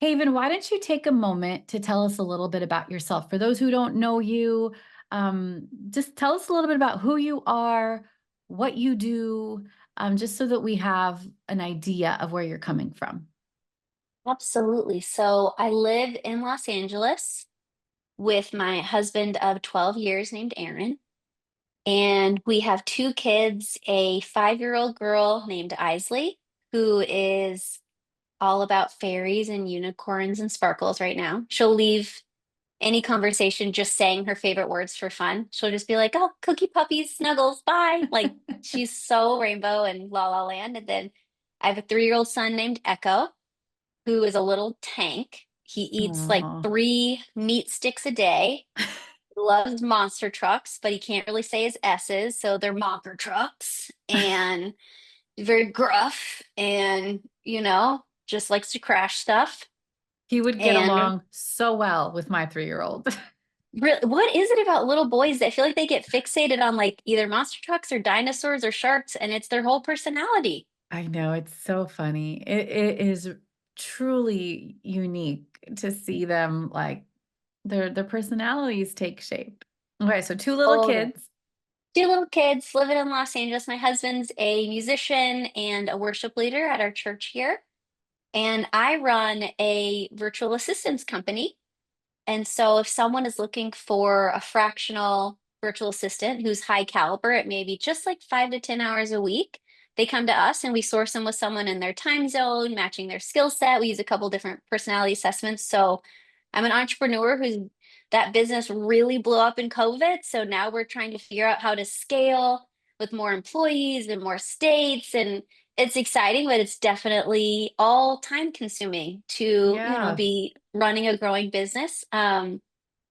Haven, why don't you take a moment to tell us a little bit about yourself? For those who don't know you, just tell us a little bit about who you are, what you do, just so that we have an idea of where you're coming from. Absolutely. So I live in Los Angeles with my husband of 12 years named Aaron. And we have two kids, a 5-year-old girl named Isley, who is all about fairies and unicorns and sparkles right now. She'll leave any conversation just saying her favorite words for fun. She'll just be like, oh, cookie puppies, snuggles, bye. Like she's so rainbow and la la land. And then I have a 3-year-old son named Echo, who is a little tank. He eats like Aw. 3 meat sticks a day, loves monster trucks, but he can't really say his S's, so they're monster trucks, and very gruff and, just likes to crash stuff. He would get And along so well with my 3-year-old. really, what is it about little boys that feel like they get fixated on like either monster trucks or dinosaurs or sharks, and it's their whole personality? I know, it's so funny. It is truly unique to see them like their personalities take shape. Okay, so two little Totally. kids. Two little kids living in Los Angeles. My husband's a musician and a worship leader at our church here. And I run a virtual assistance company. And so if someone is looking for a fractional virtual assistant who's high caliber at maybe just like 5 to 10 hours a week, they come to us and we source them with someone in their time zone, matching their skill set. We use a couple different personality assessments. So I'm an entrepreneur who's that business really blew up in COVID. So now we're trying to figure out how to scale with more employees and more states. And it's exciting, but it's definitely all time consuming to, Yeah. be running a growing business. I'm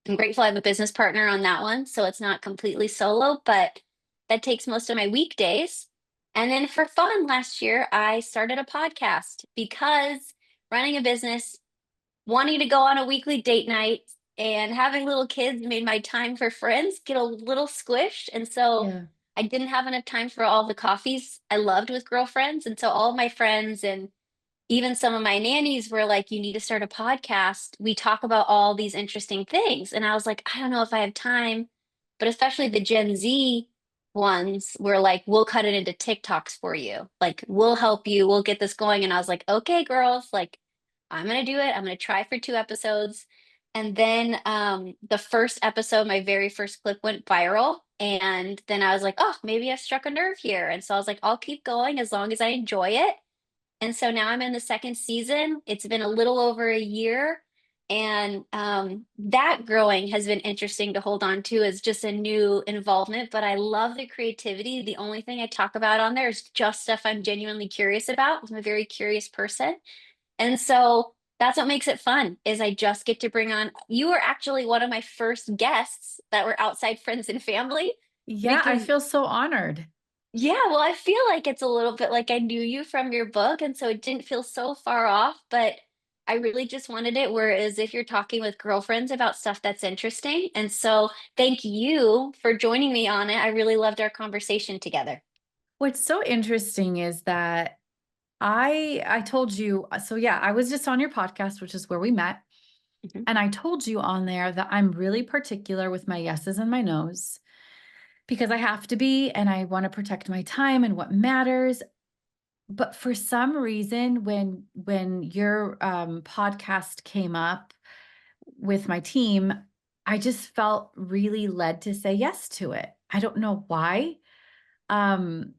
grateful I have a business partner on that one, so it's not completely solo, but that takes most of my weekdays. And then for fun, last year, I started a podcast because running a business, wanting to go on a weekly date night, and having little kids made my time for friends get a little squished. And so Yeah. I didn't have enough time for all the coffees I loved with girlfriends. And so all of my friends and even some of my nannies were like, you need to start a podcast. We talk about all these interesting things. And I was like, I don't know if I have time, but especially the Gen Z ones were like, we'll cut it into TikToks for you. Like, we'll help you, we'll get this going. And I was like, okay, girls, like, I'm going to do it. I'm going to try for 2 episodes. And then the first episode, my very first clip went viral. And then I was like, oh, maybe I struck a nerve here. And so I was like, I'll keep going as long as I enjoy it. And so now I'm in the second season. It's been a little over a year. And that growing has been interesting to hold on to as just a new involvement. But I love the creativity. The only thing I talk about on there is just stuff I'm genuinely curious about. I'm a very curious person. And so that's what makes it fun is I just get to bring on, you were actually one of my first guests that were outside friends and family Yeah, I because feel so honored. yeah, well, I feel like it's a little bit like I knew you from your book, and so it didn't feel so far off, but I really just wanted it whereas if you're talking with girlfriends about stuff that's interesting. And so thank you for joining me on it. I really loved our conversation together. What's so interesting is that I told you, so yeah, I was just on your podcast, which is where we met. Mhm. And I told you on there that I'm really particular with my yeses and my nos because I have to be, and I want to protect my time and what matters. But for some reason, when your podcast came up with my team, I just felt really led to say yes to it. I don't know why. Um,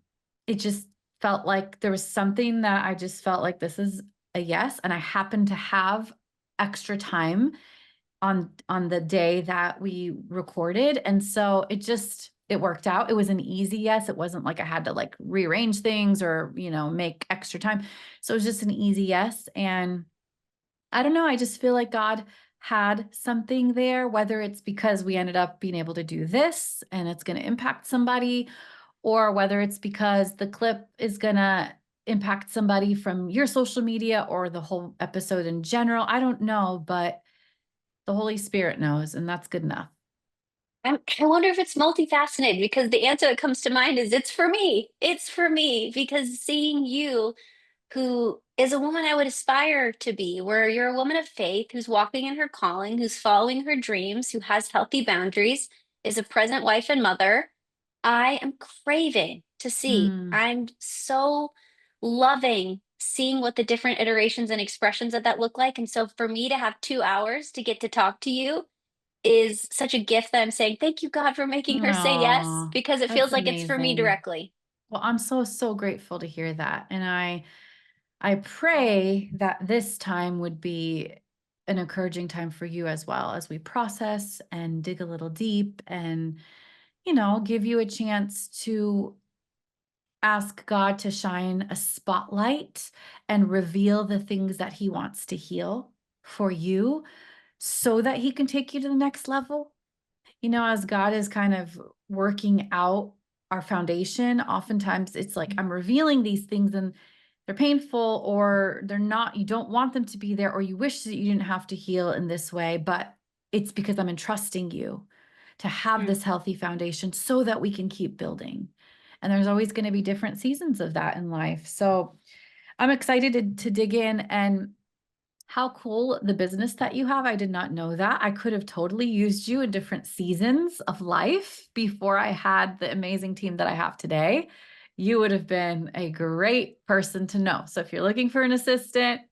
it just felt like there was something that I just felt like this is a yes, and I happened to have extra time on the day that we recorded, and so it worked out. It was an easy yes. It wasn't like I had to like rearrange things or, make extra time. So it was just an easy yes, and I don't know, I just feel like God had something there, whether it's because we ended up being able to do this and it's going to impact somebody, or whether it's because the clip is going to impact somebody from your social media or the whole episode in general. I don't know, but the Holy Spirit knows, and that's good enough. I wonder if it's multifaceted because the answer that comes to mind is it's for me. It's for me because seeing you who is a woman I would aspire to be, where you're a woman of faith who's walking in her calling, who's following her dreams, who has healthy boundaries, is a present wife and mother. I am craving to see. Mm, I'm so loving seeing what the different iterations and expressions of that look like. And so for me to have 2 hours to get to talk to you is such a gift that I'm saying, thank you, God, for making her say yes, aw, because it that's feels like it's for me amazing. directly. Well, I'm so, so grateful to hear that. And I pray that this time would be an encouraging time for you as well as we process and dig a little deep and, give you a chance to ask God to shine a spotlight and reveal the things that He wants to heal for you so that He can take you to the next level. As God is kind of working out our foundation, oftentimes it's like I'm revealing these things and they're painful or they're not, you don't want them to be there, or you wish that you didn't have to heal in this way, but it's because I'm entrusting you to have Mm. this healthy foundation so that we can keep building. And there's always going to be different seasons of that in life. So I'm excited to dig in. And how cool the business that you have. I did not know that. I could have totally used you in different seasons of life before I had the amazing team that I have today. You would have been a great person to know. So if you're looking for an assistant,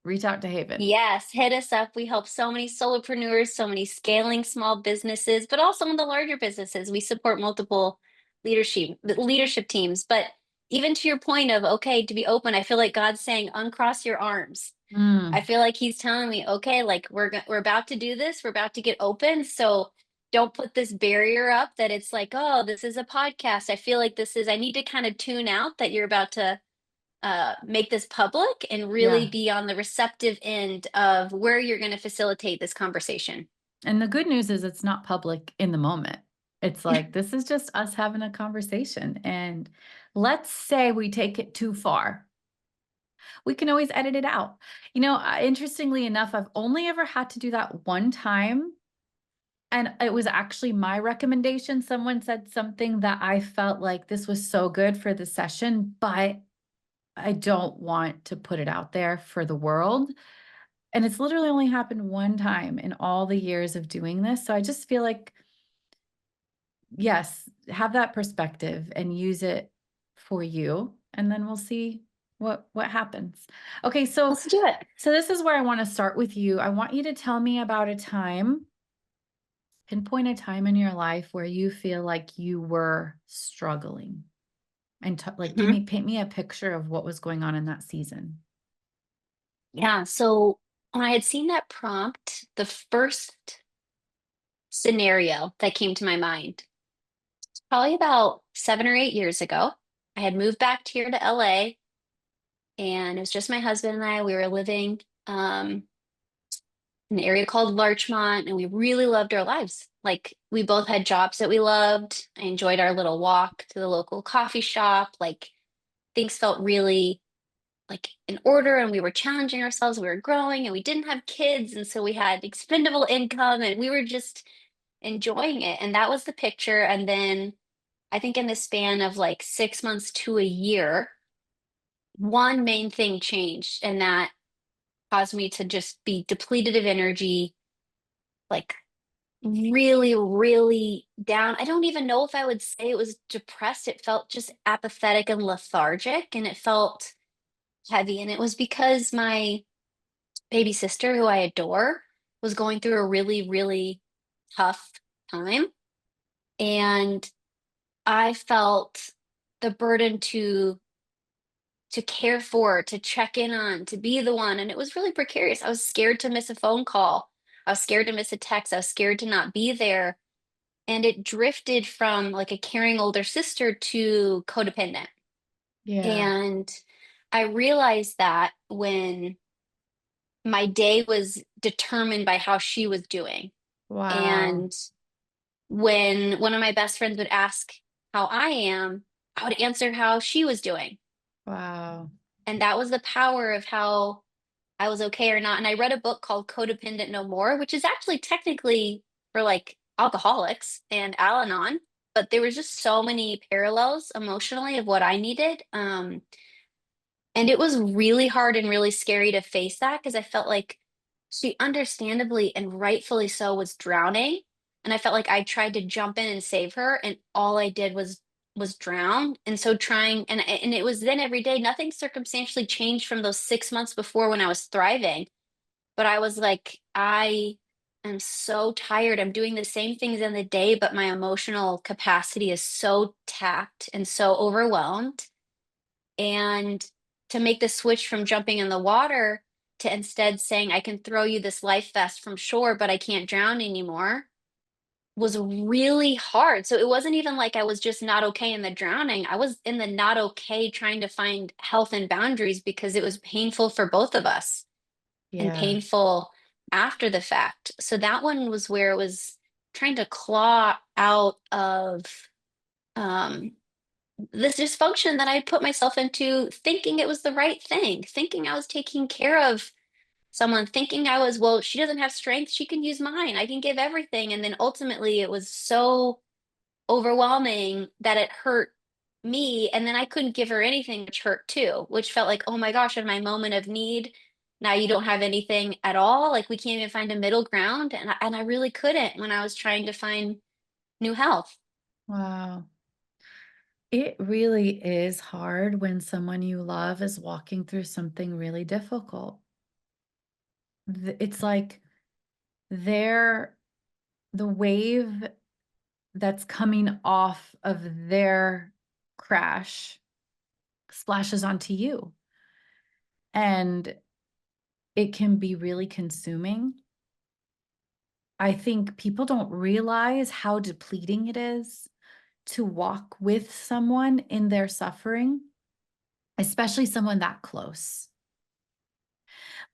reach out to Haven. Yes, hit us up. We help so many solopreneurs, so many scaling small businesses, but also in the larger businesses. We support multiple leadership teams. But even to your point of okay, to be open, I feel like God's saying, uncross your arms. I Mm, feel like He's telling me, okay, like we're about to do this. We're about to get open. So don't put this barrier up that it's like, oh, this is a podcast. I feel like this is. I need to kind of tune out that you're about to make this public and really yeah. be on the receptive end of where you're going to facilitate this conversation. And the good news is it's not public in the moment. It's like, this is just us having a conversation. And let's say we take it too far. We can always edit it out. Interestingly enough, I've only ever had to do that one time. And it was actually my recommendation. Someone said something that I felt like this was so good for the session, but I don't want to put it out there for the world. And it's literally only happened one time in all the years of doing this. So I just feel like, yes, have that perspective and use it for you. And then we'll see what happens. Okay, so Let's do it. so this is where I want to start with you. I want you to tell me about a time, pinpoint a time in your life where you feel like you were struggling and like Mhm. paint me a picture of what was going on in that season. Yeah. So when I had seen that prompt, the first scenario that came to my mind, probably about 7 or 8 years ago, I had moved back here to LA and it was just my husband and I. We were living in an area called Larchmont, and we really loved our lives. Like we both had jobs that we loved. I enjoyed our little walk to the local coffee shop. Like things felt really like in order, and we were challenging ourselves. We were growing, and we didn't have kids, and so we had expendable income, and we were just enjoying it. And that was the picture. And then I think in the span of like 6 months to a year, one main thing changed, and that caused me to just be depleted of energy, like really, really down. I don't even know if I would say it was depressed. It felt just apathetic and lethargic, and it felt heavy. And it was because my baby sister, who I adore, was going through a really, really tough time. And I felt the burden to care for, to check in on, to be the one. And it was really precarious. I was scared to miss a phone call. I was scared to miss a text. I was scared to not be there. And it drifted from like a caring older sister to codependent. Yeah. And I realized that when my day was determined by how she was doing. Wow. And when one of my best friends would ask how I am, I would answer how she was doing. Wow. And that was the power of how I was okay or not. And I read a book called Codependent No More, which is actually technically for like alcoholics and Al Anon, but there was just so many parallels emotionally of what I needed. And it was really hard and really scary to face that because I felt like she understandably and rightfully so was drowning. And I felt like I tried to jump in and save her, and all I did was drown. And so trying and it was then every day, nothing circumstantially changed from those 6 months before when I was thriving. But I was like, I am so tired. I'm doing the same things in the day, but my emotional capacity is so tapped and so overwhelmed. And to make the switch from jumping in the water to instead saying, I can throw you this life vest from shore, but I can't drown anymore was really hard. So it wasn't even like I was just not okay in the drowning. I was in the not okay trying to find health and boundaries because it was painful for both of us and Yeah. painful after the fact. So that one was where it was trying to claw out of um, this dysfunction that I put myself into, thinking it was the right thing, thinking I was taking care of someone, thinking I was, well, she doesn't have strength, she can use mine, I can give everything. And then ultimately it was so overwhelming that it hurt me. And then I couldn't give her anything, which hurt too, which felt like, oh my gosh, in my moment of need, now you don't have anything at all. Like we can't even find a middle ground. And I really couldn't when I was trying to find new health. Wow. It really is hard when someone you love is walking through something really difficult. It's like they're the wave that's coming off of their crash splashes onto you. And it can be really consuming. I think people don't realize how depleting it is to walk with someone in their suffering, especially someone that close.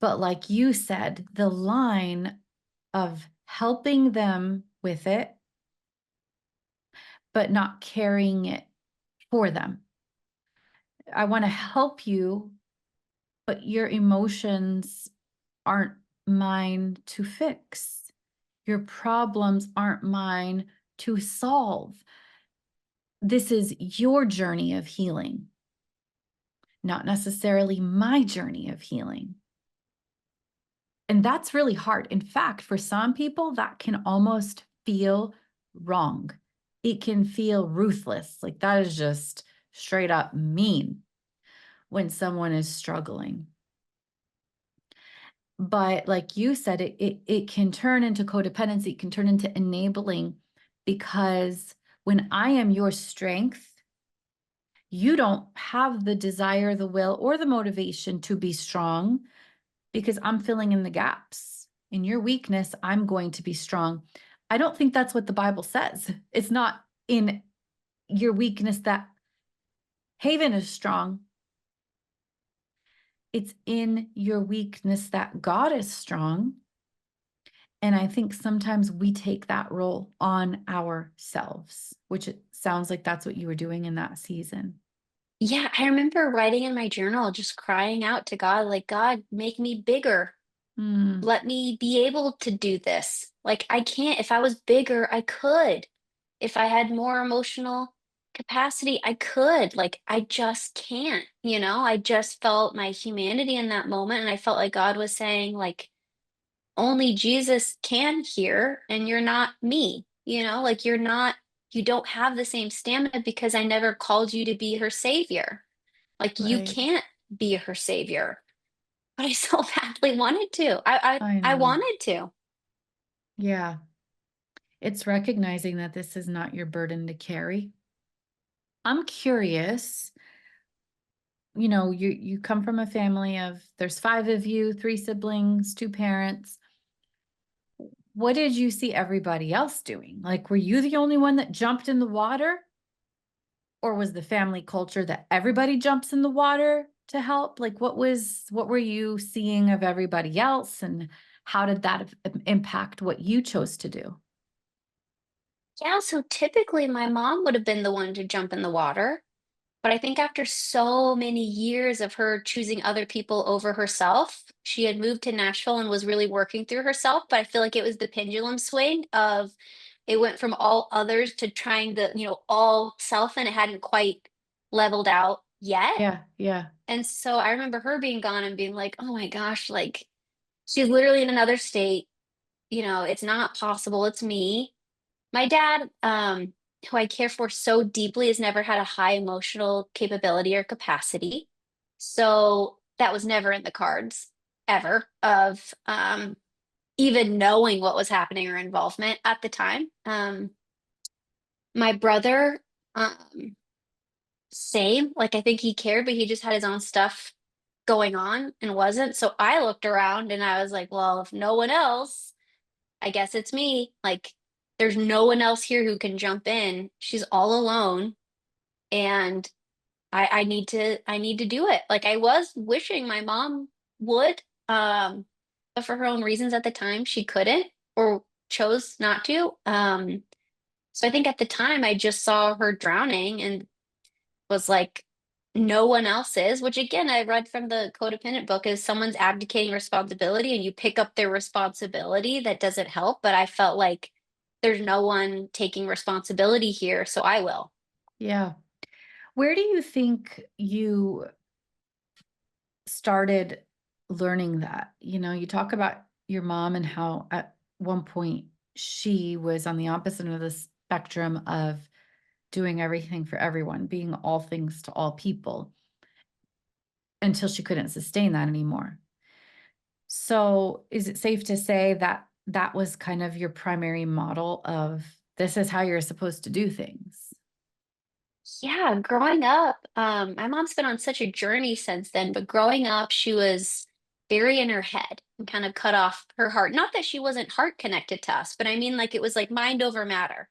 But like you said, the line of helping them with it, but not carrying it for them. I want to help you, but your emotions aren't mine to fix. Your problems aren't mine to solve. This is your journey of healing, not necessarily my journey of healing. And that's really hard. In fact, for some people, that can almost feel wrong. It can feel ruthless. Like that is just straight up mean when someone is struggling. But like you said, it can turn into codependency, it can turn into enabling because when I am your strength, you don't have the desire, the will, or the motivation to be strong because I'm filling in the gaps. In your weakness, I'm going to be strong. I don't think that's what the Bible says. It's not in your weakness that Haven is strong. It's in your weakness that God is strong. And I think sometimes we take that role on ourselves, which it sounds like that's what you were doing in that season. Yeah, I remember writing in my journal, just crying out to God, like, God, make me bigger. Mm, Let me be able to do this. Like, I can't. If I was bigger, I could. If I had more emotional capacity, I could. Like, I just can't, you know? I just felt my humanity in that moment. And I felt like God was saying, like, only Jesus can hear, and you're not me, you know? Like, you don't have the same stamina because I never called you to be her savior. Like, you right. can't be her savior. But I so badly wanted to. I I know. wanted to. Yeah. It's recognizing that this is not your burden to carry. I'm curious, you come from a family of there's 5 of you, 3 siblings, 2 parents. What did you see everybody else doing? Like, were you the only one that jumped in the water? Or was the family culture that everybody jumps in the water to help? Like, what were you seeing of everybody else, and how did that impact what you chose to do? Yeah, so typically my mom would have been the one to jump in the water. But I think after so many years of her choosing other people over herself, she had moved to Nashville and was really working through herself. But I feel like it was the pendulum swing of it went from all others to trying the, all self, and it hadn't quite leveled out yet. Yeah, yeah. And so I remember her being gone and being like, "Oh my gosh, like she's literally in another state. You know, it's not possible. It's me." My dad, who I care for so deeply, has never had a high emotional capability or capacity. So that was never in the cards ever of even knowing what was happening or involvement at the time. My brother, um, same. Like I think he cared, but he just had his own stuff going on and wasn't. So I looked around and I was like, well, if no one else, I guess it's me. Like there's no one else here who can jump in. She's all alone and I need to do it. Like I was wishing my mom would, but for her own reasons at the time she couldn't or chose not to. So I think at the time I just saw her drowning and was like, no one else is, which again, I read from the codependent book is someone's abdicating responsibility and you pick up their responsibility. That doesn't help. But I felt like there's no one taking responsibility here, so I will. Yeah. Where do you think you started learning that? You know, you talk about your mom and how at one point she was on the opposite of the spectrum of doing everything for everyone, being all things to all people until she couldn't sustain that anymore. So, is it safe to say that that was kind of your primary model of this is how you're supposed to do things? Yeah, growing up, my mom's been on such a journey since then, but growing up, she was very in her head and kind of cut off her heart. Not that she wasn't heart connected to us, but I mean, like, it was like mind over matter.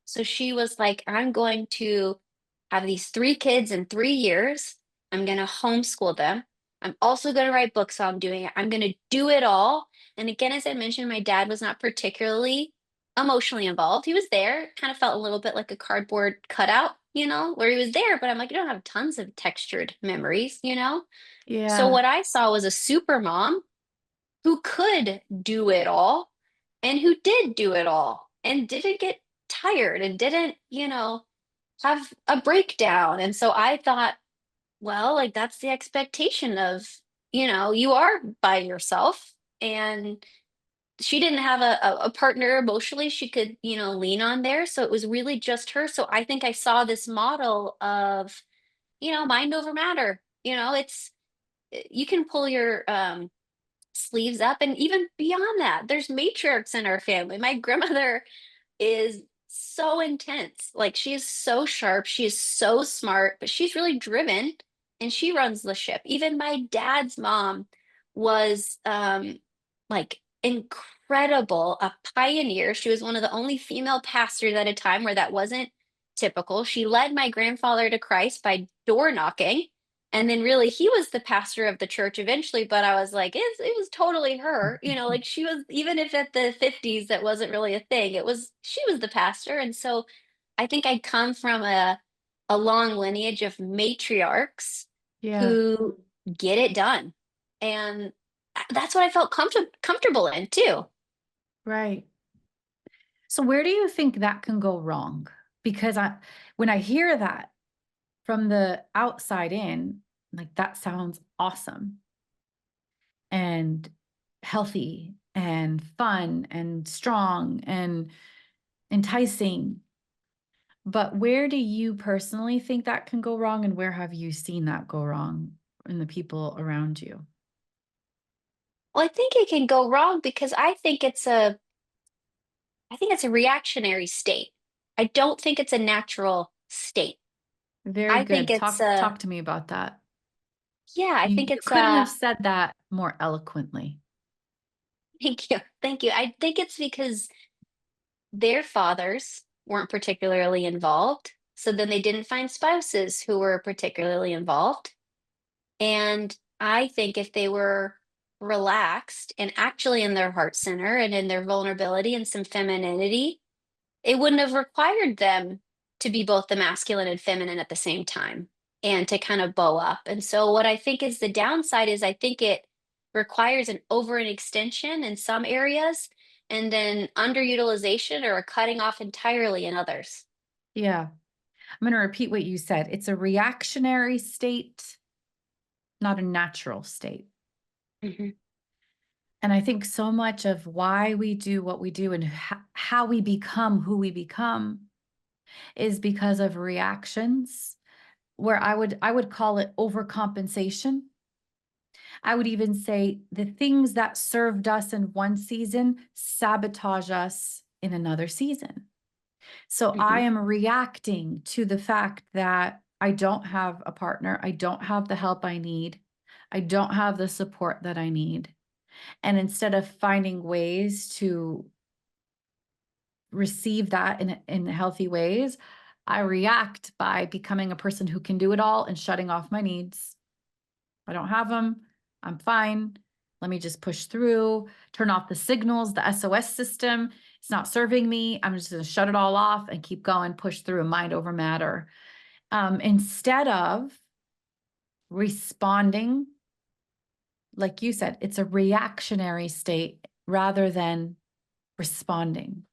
So she was like, I'm going to have these 3 kids in 3 years. I'm going to homeschool them. I'm also going to write books while I'm doing it. I'm going to do it all. And again, as I mentioned, my dad was not particularly emotionally involved. He was there, kind of felt a little bit like a cardboard cutout, where he was there, but I'm like, I don't have tons of textured memories. So Yeah, what I saw was a super mom who could do it all and who did do it all and didn't get tired and didn't, have a breakdown. And so I thought, well, like that's the expectation of, you are by yourself. And she didn't have a partner emotionally she could, lean on there. So it was really just her. So I think I saw this model of, mind over matter. You can pull your sleeves up and even beyond that. There's matriarchs in our family. My grandmother is so intense. Like she is so sharp, she is so smart, but she's really driven and she runs the ship. Even my dad's mom was like incredible, a pioneer. She was one of the only female pastors at a time where that wasn't typical. She led my grandfather to Christ by door knocking. And then really he was the pastor of the church eventually, but I was like, it was totally her, like she was, even if at the 50s that wasn't really a thing, she was the pastor. And so I think I come from a long lineage of matriarchs yeah, who get it done. And that's what I felt comfortable in too. right. So where do you think that can go wrong? Because when I hear that from the outside in, like that sounds awesome and healthy and fun and strong and enticing. But where do you personally think that can go wrong, and where have you seen that go wrong in the people around you? Well, I think it can go wrong because I think it's a reactionary state. I don't think it's a natural state. Very I think good. it's Talk to me about that. yeah, I think You it's couldn't have said that more eloquently. thank you. Thank you. I think it's because their fathers weren't particularly involved. So then they didn't find spouses who were particularly involved. And I think if they were relaxed and actually in their heart center and in their vulnerability and some femininity, it wouldn't have required them to be both the masculine and feminine at the same time and to kind of bow up. And so what I think is the downside is I think it requires an extension in some areas and then underutilization or a cutting off entirely in others. Yeah. I'm going to repeat what you said. It's a reactionary state. not a natural state. Mhm. And I think so much of why we do what we do and how we become who we become is because of reactions where I would call it overcompensation. I would even say the things that served us in one season sabotage us in another season. So I Mhm. am reacting to the fact that I don't have a partner, I don't have the help I need, I don't have the support that I need. And instead of finding ways to receive that in healthy ways, I react by becoming a person who can do it all and shutting off my needs. I don't have them. I'm fine. Let me just push through, turn off the signals, the SOS system. It's not serving me. I'm just going to shut it all off and keep going, push through mind over matter. Instead of responding, like you said, it's a reactionary state rather than responding.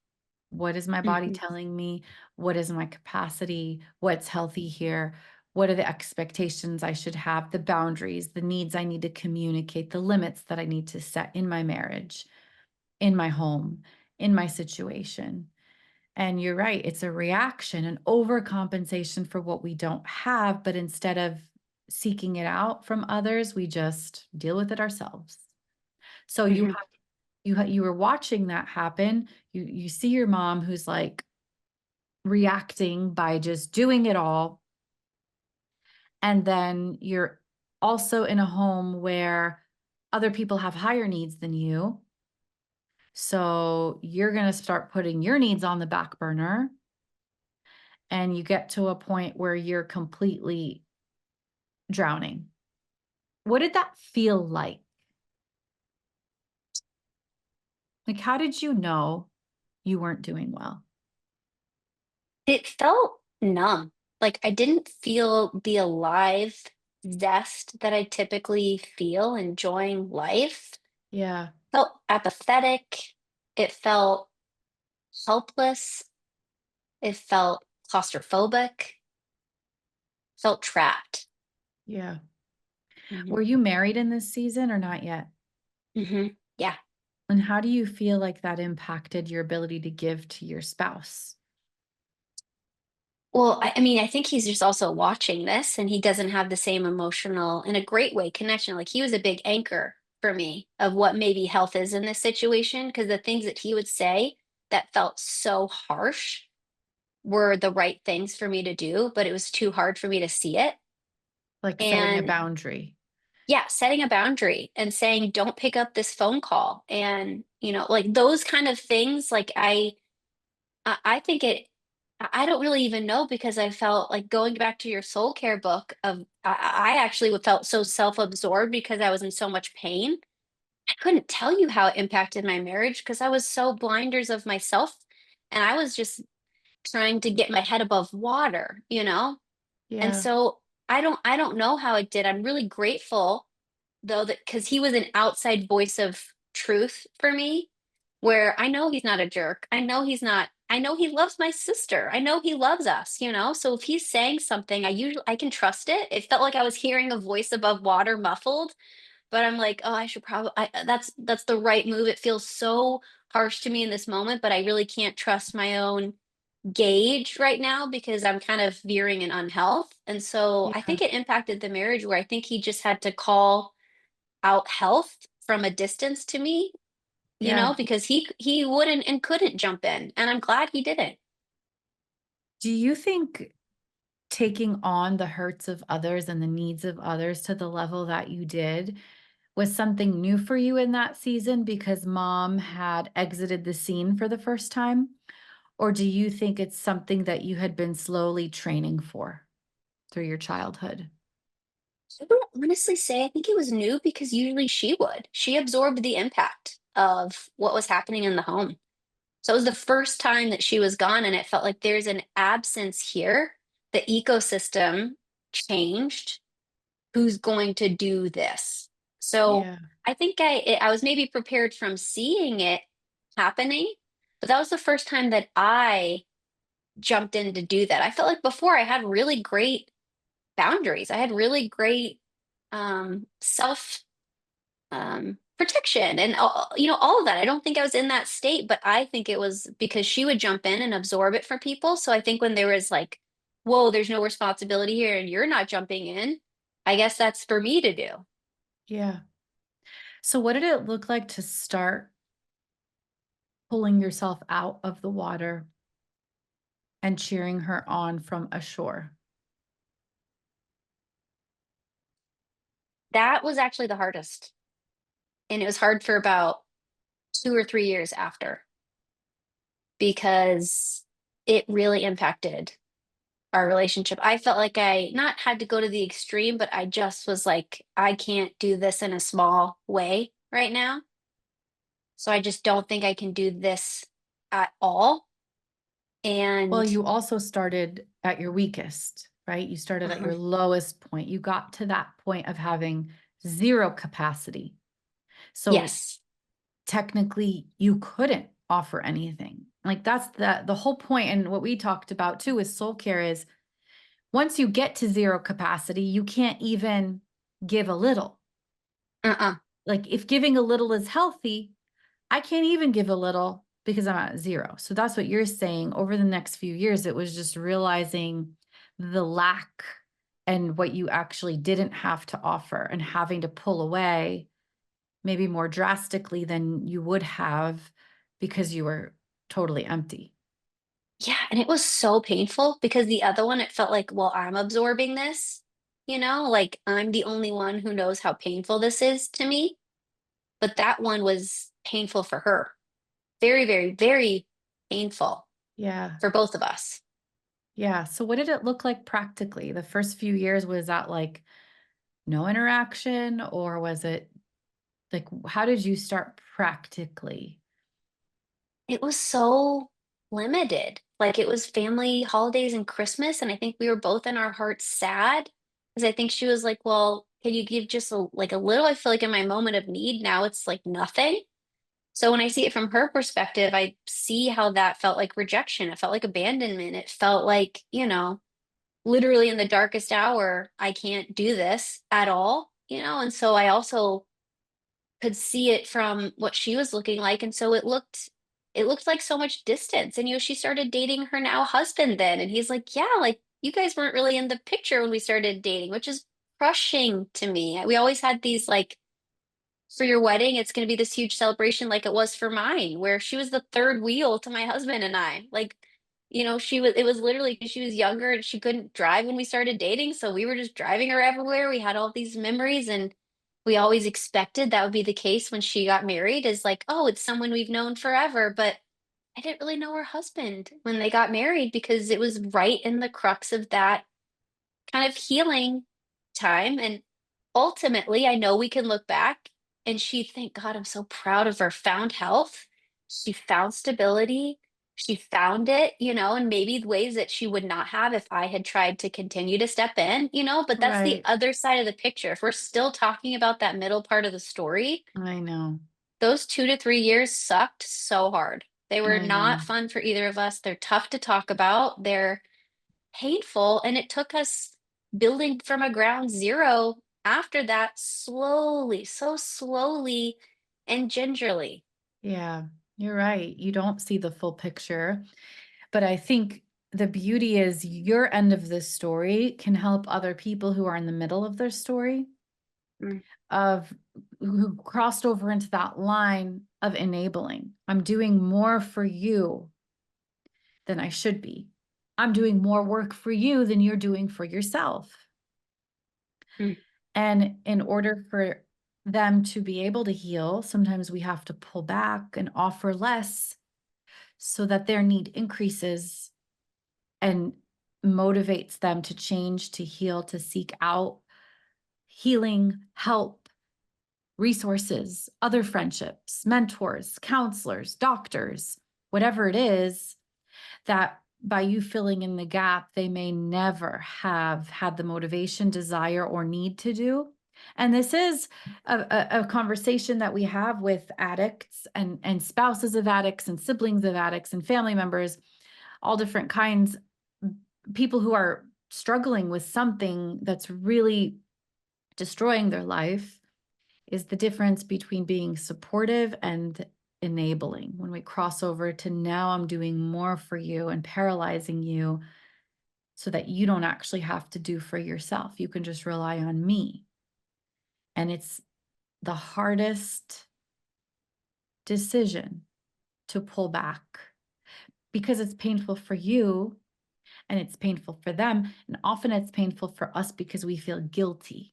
What is my body Mhm. telling me? What is my capacity? What's healthy here? What are the expectations I should have, the boundaries, the needs I need to communicate, the limits that I need to set in my marriage, in my home, in my situation? And you're right, it's a reaction, an overcompensation for what we don't have. But instead of seeking it out from others, we just deal with it ourselves. So Mhm. you were watching that happen. You see your mom who's like reacting by just doing it all. And then you're also in a home where other people have higher needs than you. So you're going to start putting your needs on the back burner. And you get to a point where you're completely drowning. What did that feel like? Like, how did you know you weren't doing well? It felt numb. Like I didn't feel the alive zest that I typically feel enjoying life. Yeah, Felt apathetic. It felt helpless. It felt claustrophobic. Felt trapped. yeah. Mhm. Were you married in this season or not yet? Mhm. Yeah. And how do you feel like that impacted your ability to give to your spouse? Well, I mean, I think he's just also watching this and he doesn't have the same emotional, in a great way, connection. Like he was a big anchor for me of what maybe health is in this situation. Because the things that he would say that felt so harsh were the right things for me to do, but it was too hard for me to see it. Like setting a And boundary. yeah, setting a boundary and saying, don't pick up this phone call. And, like those kind of things, like I think I don't really even know because I felt like going back to your soul care book of I actually felt so self-absorbed because I was in so much pain. I couldn't tell you how it impacted my marriage because I was so blinders of myself and I was just trying to get my head above water. And Yeah, so I don't know how it did. I'm really grateful though that because he was an outside voice of truth for me, where I know he's not a jerk. I know he loves my sister. I know he loves us. So if he's saying something, I can trust it. It felt like I was hearing a voice above water muffled, but I'm like, oh, I should probably that's the right move. It feels so harsh to me in this moment, but I really can't trust my own gauge right now because I'm kind of veering in unhealth. And so I yeah, think it impacted the marriage where I think he just had to call out health from a distance to me, yeah. because he wouldn't and couldn't jump in, and I'm glad he didn't. Do you think taking on the hurts of others and the needs of others to the level that you did was something new for you in that season because mom had exited the scene for the first time? Or do you think it's something that you had been slowly training for through your childhood? I would honestly say I think it was new because usually she would. She absorbed the impact of what was happening in the home. So it was the first time that she was gone, and it felt like there's an absence here. The ecosystem changed. Who's going to do this? So Yeah, I think I was maybe prepared from seeing it happening, but that was the first time that I jumped in to do that. I felt like before I had really great boundaries. I had really great self protection and all of that. I don't think I was in that state, but I think it was because she would jump in and absorb it for people. So I think when there was like, whoa, there's no responsibility here and you're not jumping in, I guess that's for me to do. Yeah. So what did it look like to start pulling yourself out of the water and cheering her on from ashore? That was actually the hardest. And it was hard for about 2 or 3 years after because it really impacted our relationship. I felt like I not had to go to the extreme, but I just was like, I can't do this in a small way right now. So I just don't think I can do this at all. Well, And you also started at your weakest, right? You started at uh your lowest point. You got to that point of having zero capacity. So yes, technically you couldn't offer anything. Like that's the whole point. And what we talked about too with soul care is once you get to zero capacity, you can't even give a little. uh-uh. Like if giving a little is healthy, I can't even give a little because I'm at zero. So that's what you're saying. Over the next few years, it was just realizing the lack and what you actually didn't have to offer and having to pull away maybe more drastically than you would have because you were totally empty. Yeah, and it was so painful because the other one, it felt like, well, I'm absorbing this, like I'm the only one who knows how painful this is to me. But that one was painful for her. Very, very, very painful Yeah. for both of us. Yeah. So what did it look like practically? The first few years, was that like no interaction or was it like, how did you start practically? It was so limited. Like it was family holidays and Christmas, and I think we were both in our hearts sad because I think she was like, "Well, can you give just like a little?" I feel like in my moment of need now it's like nothing. So when I see it from her perspective, I see how that felt like rejection. It felt like abandonment. It felt like, literally in the darkest hour, I can't do this at all. And so I also could see it from what she was looking like, and so it looked like so much distance, and, she started dating her now husband then, and he's like, "Yeah, like, you guys weren't really in the picture when we started dating," which is crushing to me. We always had these, like, for your wedding, it's gonna be this huge celebration like it was for mine, where she was the 3rd wheel to my husband and I. Like, it was literally 'cause she was younger and she couldn't drive when we started dating, so we were just driving her everywhere. We had all these memories, and we always expected that would be the case when she got married is like, "Oh, it's someone we've known forever," but I didn't really know her husband when they got married because it was right in the crux of that kind of healing time. And ultimately, I know we can look back and she, thank God, I'm so proud of her, found health. She found stability. She found it, in maybe ways that she would not have if I had tried to continue to step in, but that's the Right. other side of the picture. If we're still talking about that middle part of the story, I know. those 2 to 3 years sucked so hard. They were I not know. fun for either of us. They're tough to talk about. They're painful, and it took us building from a ground zero after that slowly, so slowly and gingerly. Yeah, you're right. You don't see the full picture. But I think the beauty is your end of this story can help other people who are in the middle of their story Mm, of who crossed over into that line of enabling. I'm doing more for you than I should be. I'm doing more work for you than you're doing for yourself. mm, And in order for them to be able to heal, sometimes we have to pull back and offer less so that their need increases and motivates them to change, to heal, to seek out healing, help, resources, other friendships, mentors, counselors, doctors, whatever it is that by you filling in the gap, they may never have had the motivation, desire, or need to do. And this is a conversation that we have with addicts and spouses of addicts and siblings of addicts and family members, all different kinds, people who are struggling with something that's really destroying their life is the difference between being supportive and enabling. When we cross over to now I'm doing more for you and paralyzing you so that you don't actually have to do for yourself. You can just rely on me. And it's the hardest decision to pull back because it's painful for you and it's painful for them. And often it's painful for us because we feel guilty.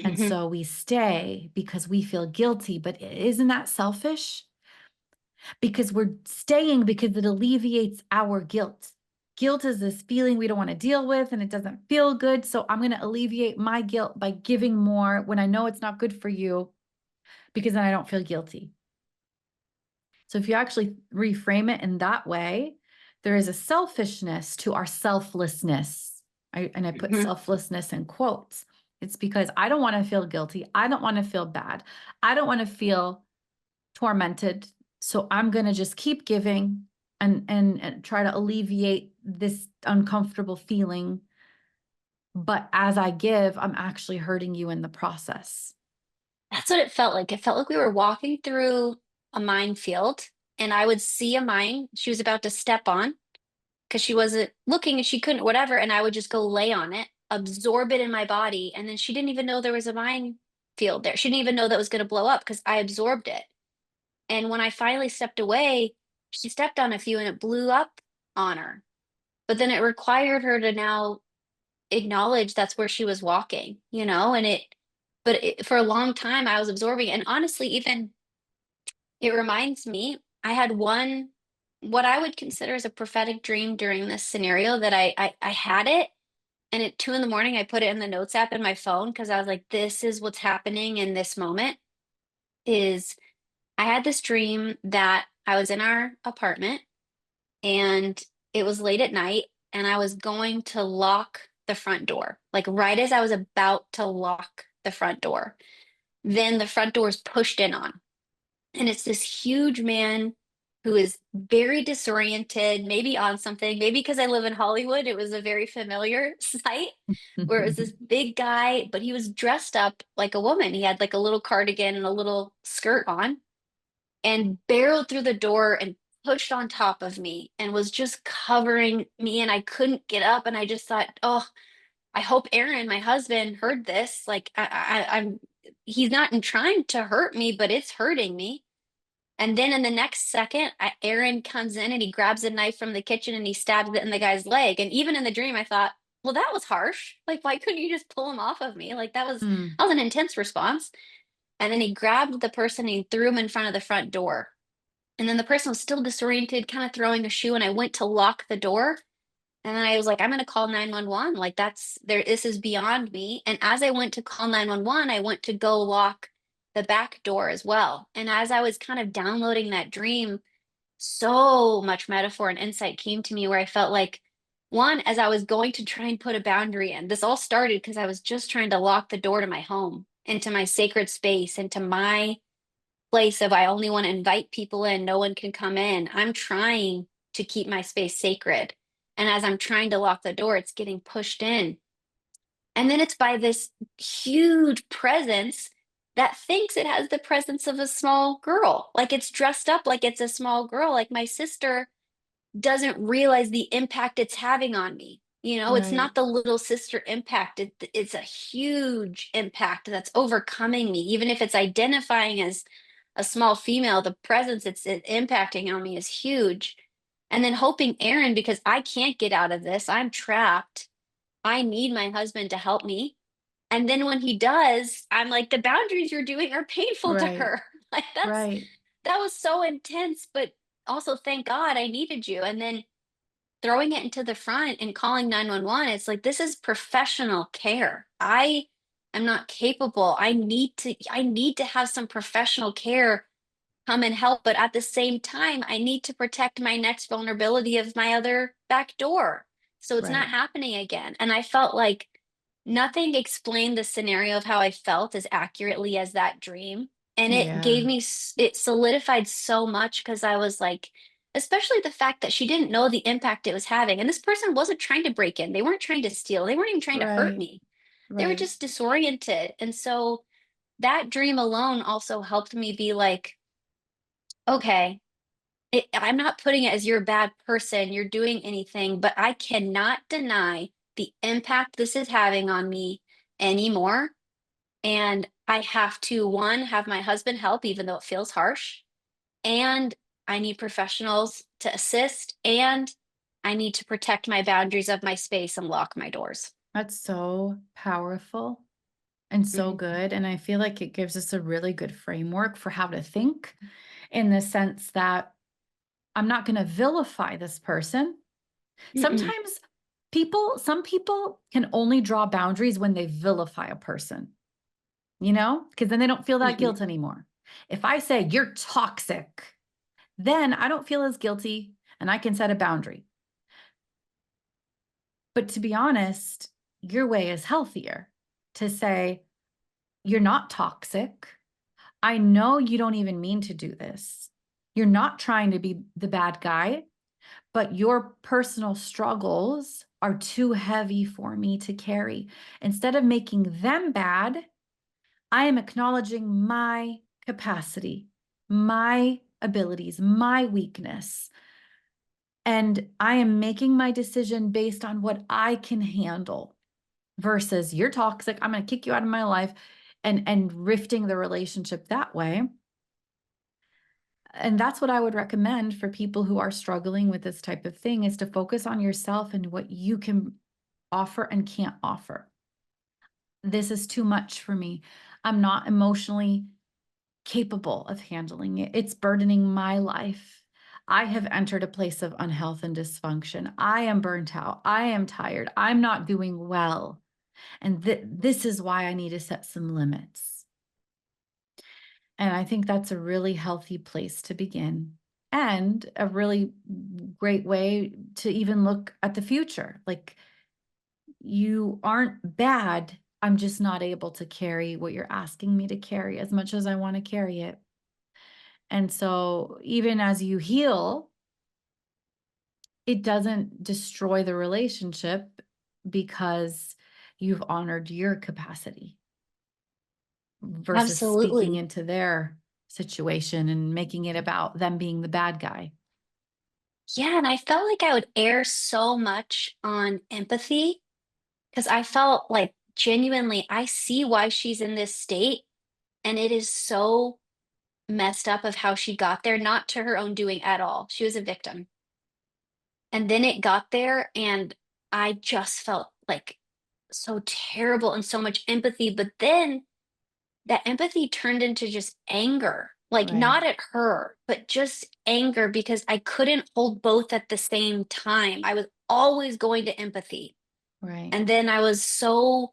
And Mhm. so we stay because we feel guilty. But isn't that selfish? Because we're staying because it alleviates our guilt. Guilt is this feeling we don't want to deal with and it doesn't feel good. So I'm going to alleviate my guilt by giving more when I know it's not good for you because then I don't feel guilty. So if you actually reframe it in that way, there is a selfishness to our selflessness. I put Mhm. selflessness in quotes. It's because I don't want to feel guilty. I don't want to feel bad. I don't want to feel tormented. So I'm going to just keep giving and try to alleviate this uncomfortable feeling. But as I give, I'm actually hurting you in the process. That's what it felt like. It felt like we were walking through a minefield and I would see a mine she was about to step on because she wasn't looking and she couldn't, whatever. And I would just go lay on it, absorb it in my body. And then she didn't even know there was a minefield there. She didn't even know that was going to blow up because I absorbed it. And when I finally stepped away, she stepped on a few and it blew up on her. But then it required her to now acknowledge that's where she was walking, and for a long time I was absorbing. And honestly, even it reminds me, I had one, what I would consider as a prophetic dream during this scenario that I had it. And at 2 in the morning, I put it in the notes app in my phone because I was like, this is what's happening in this moment is I had this dream that I was in our apartment and it was late at night and I was going to lock the front door. Like right as I was about to lock the front door, then the front door is pushed in on. And it's this huge man who is very disoriented, maybe on something, maybe because I live in Hollywood, it was a very familiar sight where it was this big guy, but he was dressed up like a woman. He had like a little cardigan and a little skirt on and barreled through the door and pushed on top of me and was just covering me and I couldn't get up and I just thought, "Oh, I hope Aaron, my husband, heard this. Like I'm he's not in trying to hurt me, but it's hurting me." And then in the next second, Aaron comes in and he grabs a knife from the kitchen and he stabs it in the guy's leg. And even in the dream, I thought, well, that was harsh. Like, why couldn't you just pull him off of me? Like Mm, that was an intense response. And then he grabbed the person and he threw him in front of the front door. And then the person was still disoriented, kind of throwing a shoe. And I went to lock the door. And then I was like, I'm going to call 911. Like, that's there, this is beyond me. And as I went to call 911, I went to go lock the back door as well. And as I was kind of downloading that dream, so much metaphor and insight came to me where I felt like, one, as I was going to try and put a boundary in, this all started because I was just trying to lock the door to my home, into my sacred space, into my place of I only want to invite people in, no one can come in. I'm trying to keep my space sacred. And as I'm trying to lock the door, it's getting pushed in. And then it's by this huge presence that thinks it has the presence of a small girl. Like it's dressed up like it's a small girl. Like my sister doesn't realize the impact it's having on me. It's right, not the little sister impact. It's a huge impact that's overcoming me. Even if it's identifying as a small female, the presence it's impacting on me is huge. And then hoping Aaron, because I can't get out of this, I'm trapped. I need my husband to help me. And then when he does, I'm like, the boundaries you're doing are painful to right, her. Like right. that was so intense, but also thank God I needed you. And then throwing it into the front and calling 911, it's like this is professional care. I am not capable. I need to have some professional care come and help, but at the same time, I need to protect my next vulnerability of my other back door. So it's not Right. happening again. And I felt like nothing explained the scenario of how I felt as accurately as that dream. And it Yeah. gave me, it solidified so much because I was like, especially the fact that she didn't know the impact it was having. And this person wasn't trying to break in, they weren't trying to steal, they weren't even trying to hurt Right. me. They were Right. just disoriented. And so that dream alone also helped me be like, okay, I'm not putting it as you're a bad person, you're doing anything, but I cannot deny the impact this is having on me anymore. And I have to, one, have my husband help, even though it feels harsh. And I need professionals to assist. And I need to protect my boundaries of my space and lock my doors. That's so powerful and so Mhm. good. And I feel like it gives us a really good framework for how to think in the sense that I'm not going to vilify this person. Mm-mm. Sometimes some people can only draw boundaries when they vilify a person, because then they don't feel that Mhm. guilt anymore. If I say you're toxic, then I don't feel as guilty and I can set a boundary. But to be honest, your way is healthier to say, you're not toxic. I know you don't even mean to do this. You're not trying to be the bad guy, but your personal struggles are too heavy for me to carry. Instead of making them bad, I am acknowledging my capacity, my abilities, my weakness. And I am making my decision based on what I can handle versus you're toxic. I'm going to kick you out of my life and rifting the relationship that way. And that's what I would recommend for people who are struggling with this type of thing is to focus on yourself and what you can offer and can't offer. This is too much for me. I'm not emotionally capable of handling it. It's burdening my life. I have entered a place of unhealth and dysfunction. I am burnt out. I am tired. I'm not doing well. And this is why I need to set some limits. And I think that's a really healthy place to begin and a really great way to even look at the future. Like, you aren't bad. I'm just not able to carry what you're asking me to carry as much as I want to carry it. And so, even as you heal, it doesn't destroy the relationship because you've honored your capacity versus speaking Absolutely. into their situation and making it about them being the bad guy. Yeah. And I felt like I would err so much on empathy because I felt like genuinely, I see why she's in this state. And it is so messed up of how she got there, not to her own doing at all. She was a victim. And then it got there, and I just felt like so terrible and so much empathy. But then that empathy turned into just anger, like Right, not at her, but just anger because I couldn't hold both at the same time. I was always going to empathy. right, And then I was so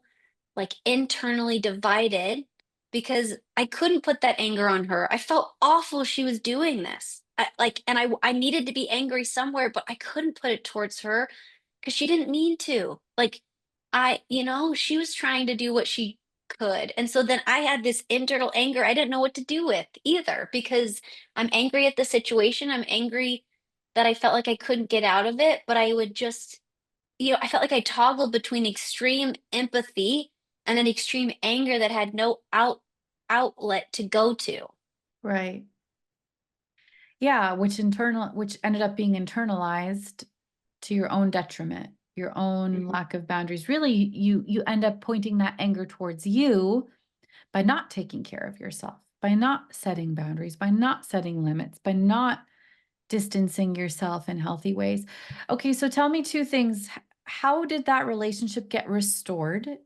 like internally divided because I couldn't put that anger on her. I felt awful she was doing this. I needed to be angry somewhere, but I couldn't put it towards her because she didn't mean to. Like she was trying to do what she could. And so then I had this internal anger I didn't know what to do with either because I'm angry at the situation. I'm angry that I felt like I couldn't get out of it, but I would just I felt like I toggled between extreme empathy and then extreme anger that had no outlet to go to. right. Yeah, which ended up being internalized to your own detriment, your own Mhm. lack of boundaries. Really, you end up pointing that anger towards you by not taking care of yourself, by not setting boundaries, by not setting limits, by not distancing yourself in healthy ways. Okay, so tell me two things. How did that relationship get restored,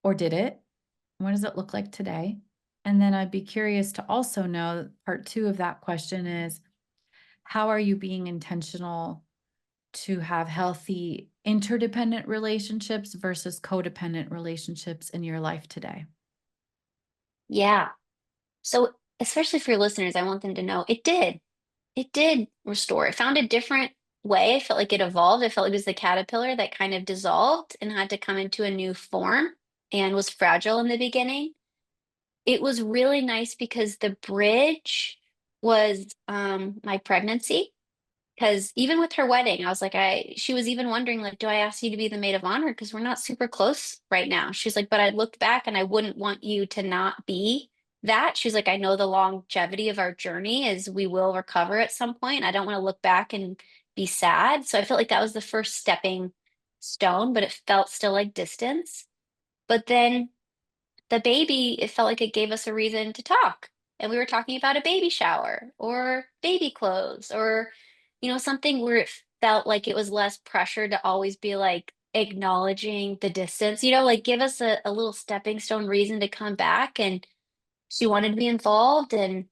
or did it? What does it look like today? And then I'd be curious to also know part two of that question is how are you being intentional to have healthy interdependent relationships versus codependent relationships in your life today? Yeah. So, especially for your listeners, I want them to know it did. It did restore. It found a different way. I felt like it evolved. I felt like it was the caterpillar that kind of dissolved and had to come into a new form and was fragile in the beginning. It was really nice because the bridge was my pregnancy. Because even with her wedding, I was like, she was even wondering, like, do I ask you to be the maid of honor? Because we're not super close right now. She's like, but I looked back and I wouldn't want you to not be that. She's like, I know the longevity of our journey is we will recover at some point. I don't want to look back and be sad. So I felt like that was the first stepping stone, but it felt still like distance. But then the baby, it felt like it gave us a reason to talk. And we were talking about a baby shower or baby clothes or, something where it felt like it was less pressure to always be like acknowledging the distance, like give us a little stepping stone reason to come back. And she wanted to be involved. And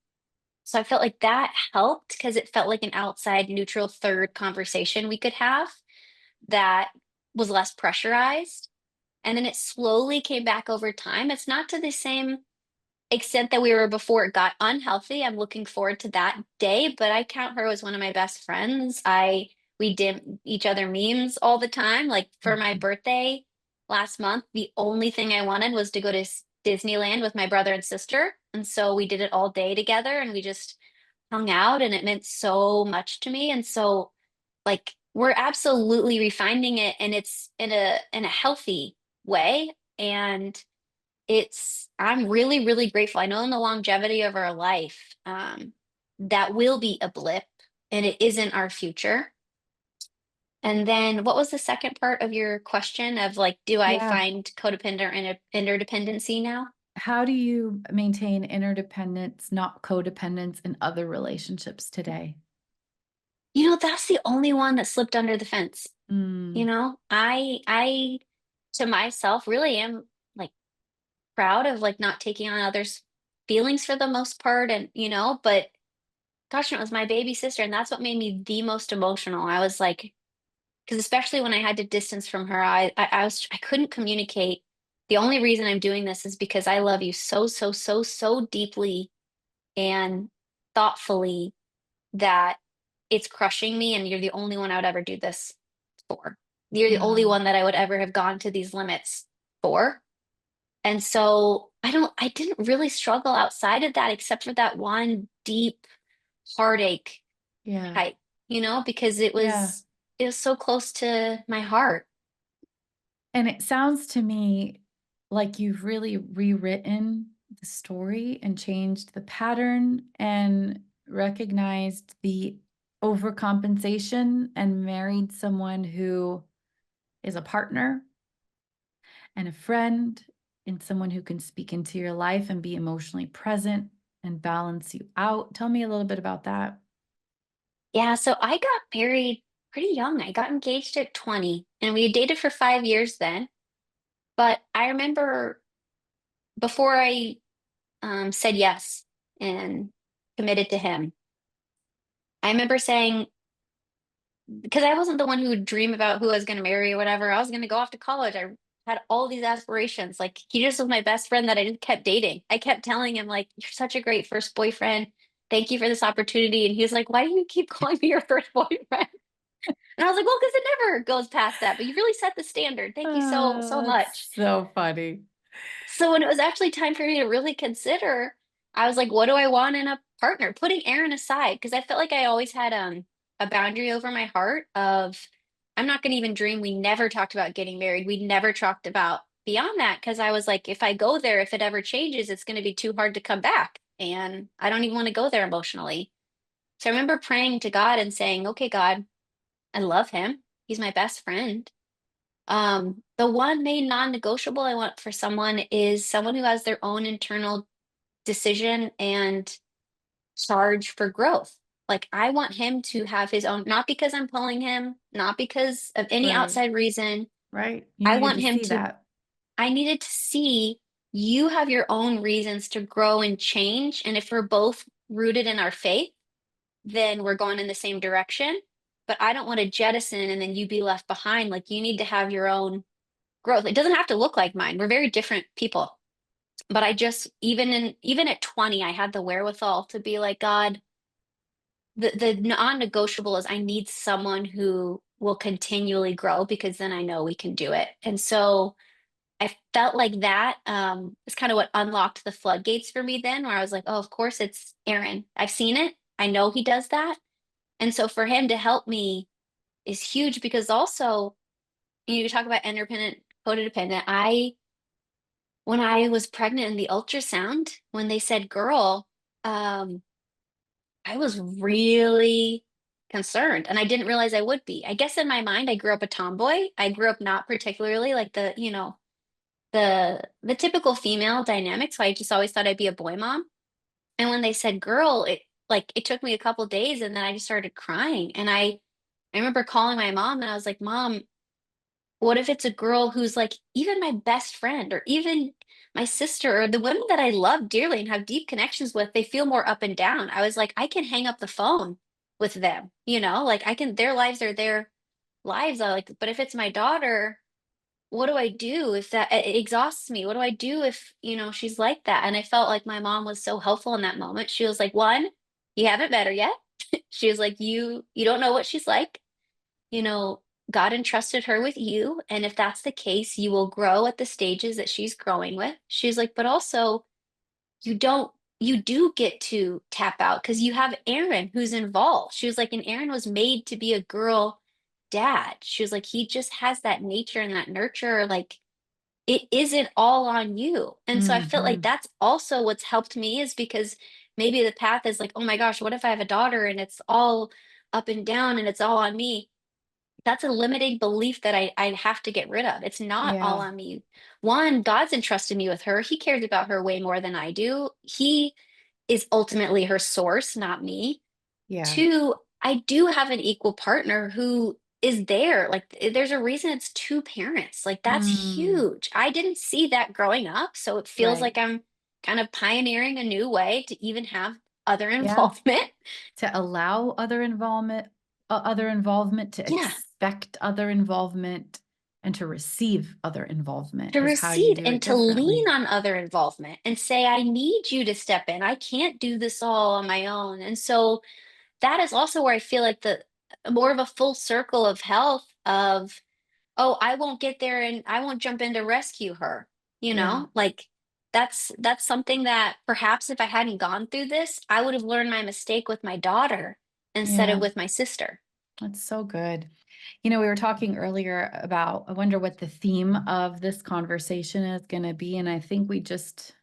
so I felt like that helped because it felt like an outside neutral third conversation we could have that was less pressurized. And then it slowly came back over time. It's not to the same extent that we were before it got unhealthy. I'm looking forward to that day, but I count her as one of my best friends. We did each other memes all the time. Like for my Mhm. birthday last month, the only thing I wanted was to go to Disneyland with my brother and sister. And so we did it all day together and we just hung out and it meant so much to me. And so like we're absolutely refining it and it's in a healthy way. And I'm really, really grateful. I know in the longevity of our life, that will be a blip and it isn't our future. And then what was the second part of your question of like, do I Yeah. find codependent and interdependency now? How do you maintain interdependence, not codependence in other relationships today? That's the only one that slipped under the fence. Mm, I to myself really am like proud of like not taking on others' feelings for the most part. And, but gosh, it was my baby sister, and that's what made me the most emotional. I was like, because especially when I had to distance from her, I couldn't communicate. The only reason I'm doing this is because I love you so, so, so, so deeply and thoughtfully that it's crushing me, and you're the only one I would ever do this for. You're the only wow. one that I would ever have gone to these limits for. And so I didn't really struggle outside of that except for that one deep heartache Yeah. type, because it Yeah. was it was so close to my heart. And it sounds to me like you've really rewritten the story and changed the pattern and recognized the overcompensation and married someone who is a partner and a friend and someone who can speak into your life and be emotionally present and balance you out. Tell me a little bit about that. Yeah, so I got married pretty young. I got engaged at 20 and we had dated for 5 years then. But I remember before I said yes and committed to him, I remember saying, because I wasn't the one who would dream about who I was going to marry or whatever. I was going to go off to college. I had all these aspirations. Like he just was my best friend that I just kept dating. I kept telling him like, "You're such a great first boyfriend. Thank you for this opportunity." And he was like, "Why do you keep calling me your first boyfriend?" And I was like, "Well, because it never goes past that. But you really set the standard. Thank you so so much." That's so funny. So when it was actually time for me to really consider, I was like, what do I want in a partner? Putting Aaron aside, because I felt like I always had a boundary over my heart of I'm not gonna even dream. We never talked about getting married. We never talked about beyond that because I was like, if I go there, if it ever changes, it's gonna be too hard to come back. And I don't even want to go there emotionally. So I remember praying to God and saying, okay, God, I love him. He's my best friend. The one main non-negotiable I want for someone is someone who has their own internal decision and charge for growth. Like I want him to have his own, not because I'm pulling him, not because of any Right. outside reason. Right. You I needed want to him see to, that. I needed to see you have your own reasons to grow and change. And if we're both rooted in our faith, then we're going in the same direction. But I don't want to jettison and then you be left behind. Like you need to have your own growth. It doesn't have to look like mine. We're very different people. But I just even at 20, I had the wherewithal to be like, God, the non-negotiable is I need someone who will continually grow because then I know we can do it. And so I felt like that is kind of what unlocked the floodgates for me then, where I was like, oh, of course it's Aaron. I've seen it. I know he does that. And so for him to help me is huge because also, you talk about independent, codependent. When I was pregnant in the ultrasound, when they said girl, um, I was really concerned and I didn't realize I would be. I guess in my mind, I grew up a tomboy. I grew up not particularly like the typical female dynamic. So I just always thought I'd be a boy mom. And when they said girl, it took me a couple days and then I just started crying. And I remember calling my mom and I was like, Mom, what if it's a girl who's like even my best friend or even my sister or the women that I love dearly and have deep connections with, they feel more up and down. I was like, I can hang up the phone with them, like I can, their lives are their lives. I like, but if it's my daughter, what do I do if that it exhausts me? What do I do if, she's like that? And I felt like my mom was so helpful in that moment. She was like, one, you haven't met her yet. She was like, you don't know what she's like. You know, God entrusted her with you. And if that's the case, you will grow at the stages that she's growing with. She's like, but also you don't, you do get to tap out because you have Aaron who's involved. She was like, and Aaron was made to be a girl dad. She was like, he just has that nature and that nurture. Like, it isn't all on you. And so I felt like Mhm. that's also what's helped me is because maybe the path is like, oh my gosh, what if I have a daughter and it's all up and down and it's all on me? That's a limiting belief that I'd have to get rid of. It's not all Yeah. on me. One, God's entrusted me with her. He cares about her way more than I do. He is ultimately her source, not me. Yeah. Two, I do have an equal partner who is there. Like, there's a reason it's two parents. Like, that's Mm. huge. I didn't see that growing up. So it feels Right. like I'm kind of pioneering a new way to even have other Yeah. involvement. To allow other involvement, to Yeah. expect other involvement, and to receive other involvement To is how you receive do and it to lean differently. on other involvement and say, I need you to step in. I can't do this all on my own. And so that is also where I feel like the more of a full circle of health of, oh, I won't get there and I won't jump in to rescue her. Yeah. Like that's something that perhaps if I hadn't gone through this, I would have learned my mistake with my daughter instead of Yeah. with my sister. That's so good. We were talking earlier about, I wonder what the theme of this conversation is going to be. And I think we just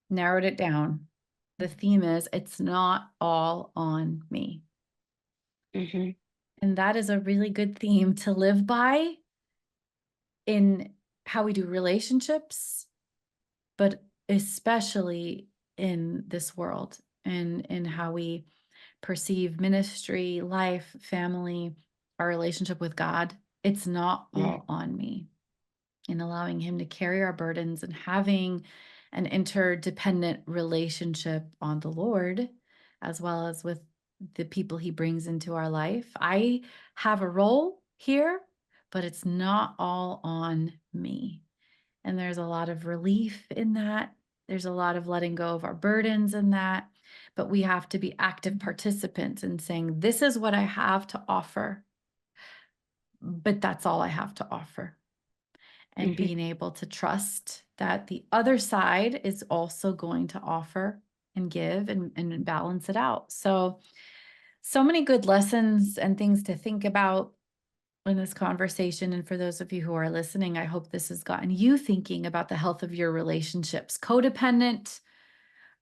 narrowed it down. The theme is, it's not all on me. Hmm. And that is a really good theme to live by in how we do relationships, but especially in this world and in how we perceive ministry, life, family, our relationship with God. It's not all on me. In allowing Him to carry our burdens and having an interdependent relationship on the Lord, as well as with the people He brings into our life. I have a role here, but it's not all on me. And there's a lot of relief in that. There's a lot of letting go of our burdens in that. But we have to be active participants in saying, this is what I have to offer, but that's all I have to offer. And Hmm. being able to trust that the other side is also going to offer and give and balance it out. So, so many good lessons and things to think about in this conversation. And for those of you who are listening, I hope this has gotten you thinking about the health of your relationships, codependent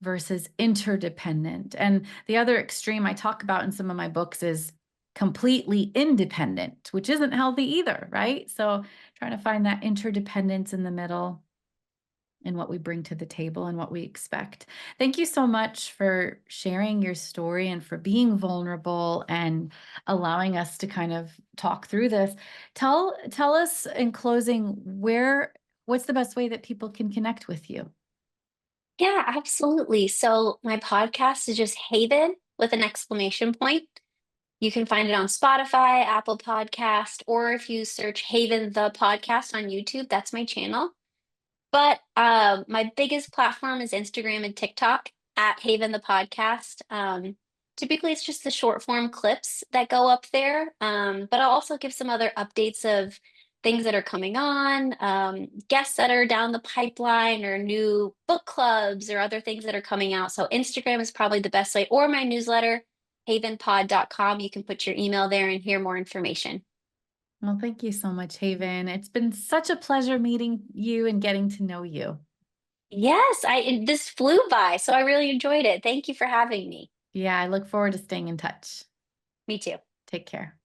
versus interdependent. And the other extreme I talk about in some of my books is completely independent, which isn't healthy either, right? So trying to find that interdependence in the middle in what we bring to the table and what we expect. Thank you so much for sharing your story and for being vulnerable and allowing us to kind of talk through this. Tell us in closing what's the best way that people can connect with you? Yeah, absolutely. So my podcast is just Haven with an exclamation point. You can find it on Spotify, Apple Podcast, or if you search Haven the podcast on YouTube, that's my channel. But my biggest platform is Instagram and TikTok at Haven the podcast. Typically, it's just the short form clips that go up there. But I'll also give some other updates of things that are coming on, guests that are down the pipeline, or new book clubs or other things that are coming out. So Instagram is probably the best way, or my newsletter. havenpod.com. You can put your email there and hear more information. Well, thank you so much, Haven. It's been such a pleasure meeting you and getting to know you. Yes, this flew by, so I really enjoyed it. Thank you for having me. Yeah, I look forward to staying in touch. Me too. Take care.